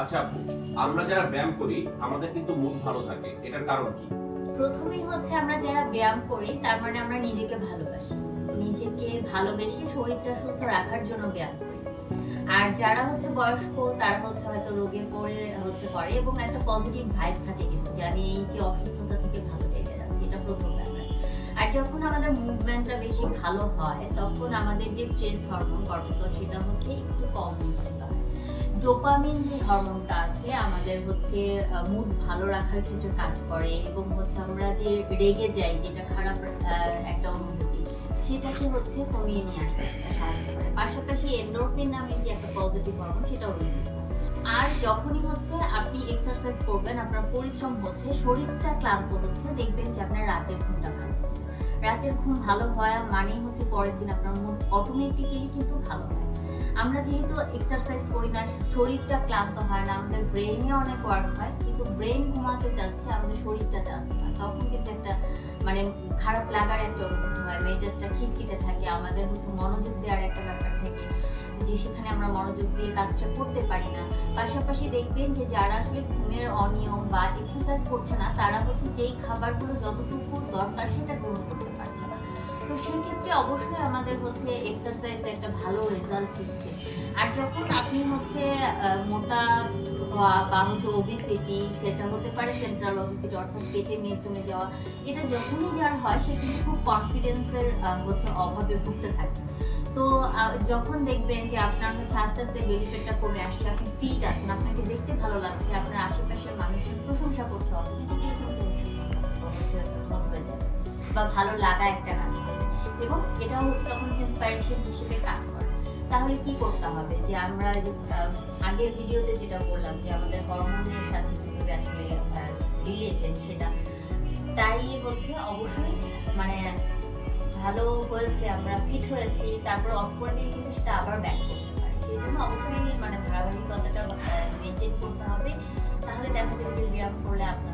আচ্ছা আপু, আমরা যারা ব্যায়াম করি আমাদের কিন্তু মুড ভালো থাকে, এটার কারণ কি? প্রথমেই হচ্ছে আমরা যারা ব্যায়াম করি তার মানে আমরা নিজেকে ভালোবাসি। নিজেকে ভালোবেসে শরীরটা সুস্থ রাখার জন্য ব্যায়াম করি। আর যারা হচ্ছে বয়স্ক তারা হচ্ছে হয়তো রোগে পড়ে করে এবং একটা পজিটিভ ভাইব থাকে কিন্তু যে আমি এই যে অসুস্থতা থেকে ভালো জায়গায় যাচ্ছি, এটা প্রথম ব্যাপার। আর যখন আমাদের মুভমেন্টটা বেশি ভালো হয় তখন আমাদের যে স্ট্রেস হরমোন কর্টিসল সেটা হচ্ছে একটু কম নিঃসৃত হয়। ডোপামিন যে হরমোনটা আছে আমাদের হচ্ছে মুড ভালো রাখার ক্ষেত্রে কাজ করে এবং হচ্ছে আমরা যে রেগে যাই যেটা খারাপ একটা অনুভূতি সেটাকে হচ্ছে কমিয়ে নিয়ে আসতে সাহায্য করে। পাশাপাশি এন্ডোরফিন নামের যে একটা পজিটিভ হরমোন সেটাও রিলিজ হয়। আর যখনই হচ্ছে আপনি এক্সারসাইজ করবেন, আপনার পরিশ্রম হচ্ছে, শরীরটা ক্লান্ত হচ্ছে, দেখবেন যে আপনার রাতের ঘুমটা ভালো হচ্ছে। রাতের ঘুম ভালো হয় মানেই হচ্ছে পরের দিন আপনার মুড অটোমেটিক্যালি কিন্তু ভালো হয়। আমরা যেহেতু এক্সারসাইজ করি না, শরীরটা ক্লান্ত হয় না, আমাদের ব্রেইনে অনেক ওয়ার্ক হয়, কিন্তু ব্রেইন ঘুমাতে চাচ্ছে, আমাদের শরীরটা চাচ্ছে না। তখন কিন্তু একটা মানে খারাপ লাগার একটা অনুভূতি হয়, মেজাজটা খিটখিটে থাকে, আমাদের হচ্ছে মনোযোগ দেওয়ার একটা ব্যাপার থাকে যে সেখানে আমরা মনোযোগ দিয়ে কাজটা করতে পারি না। পাশাপাশি দেখবেন যে যারা আসলে ঘুমের অনিয়ম বা এক্সারসাইজ করছে না তারা হচ্ছে যেই খাবারগুলো যতটুকু দরকার সেটা গ্রহণ করতে পারছে না। তো সেক্ষেত্রে অবশ্যই আমাদের হচ্ছে এক্সারসাইজ একটা ভালো রেজাল্ট দিচ্ছে। আর যখন আপনি হচ্ছে মোটা হওয়া বা হচ্ছে ওবেসিটি, সেটা হতে পারে সেন্ট্রাল ওবেসিটি অর্থাৎ পেটে মেদ জমে যাওয়া, এটা যখনই যার হয় সে কিন্তু খুব কনফিডেন্সের হচ্ছে অভাবে ভুগতে থাকে। তো যখন দেখবেন যে আপনার হচ্ছে আস্তে আস্তে বেলি ফ্যাটটা কমে আসছে, আপনি ফিট আছেন, আপনাকে দেখতে ভালো লাগছে, আপনার আশেপাশের মানুষজন প্রশংসা করছে, অটোমেটিক্যালি কিন্তু হচ্ছে মোট হয়ে যাবে বা ভালো লাগা একটা কাজ করে এবং এটা হচ্ছে তখন ইন্সপিরেশন হিসেবে কাজ করে। তাহলে কি করতে হবে যে আমরা যে আগের ভিডিওতে যেটা বললাম যে আমাদের হরমোনের সাথে কিভাবে আসলে রিলেটেড সেটা, তাই হচ্ছে অবশ্যই মানে ভালো হয়েছে, আমরা ফিট হয়েছি, তারপর অফ করে দিয়ে কিন্তু সেটা আবার ব্যাক করতে পারি। সেই জন্য অবশ্যই মানে ধারাবাহিকতাটা মেনটেন করতে হবে। তাহলে দেখা যাবে যে ব্যায়াম করলে আপনার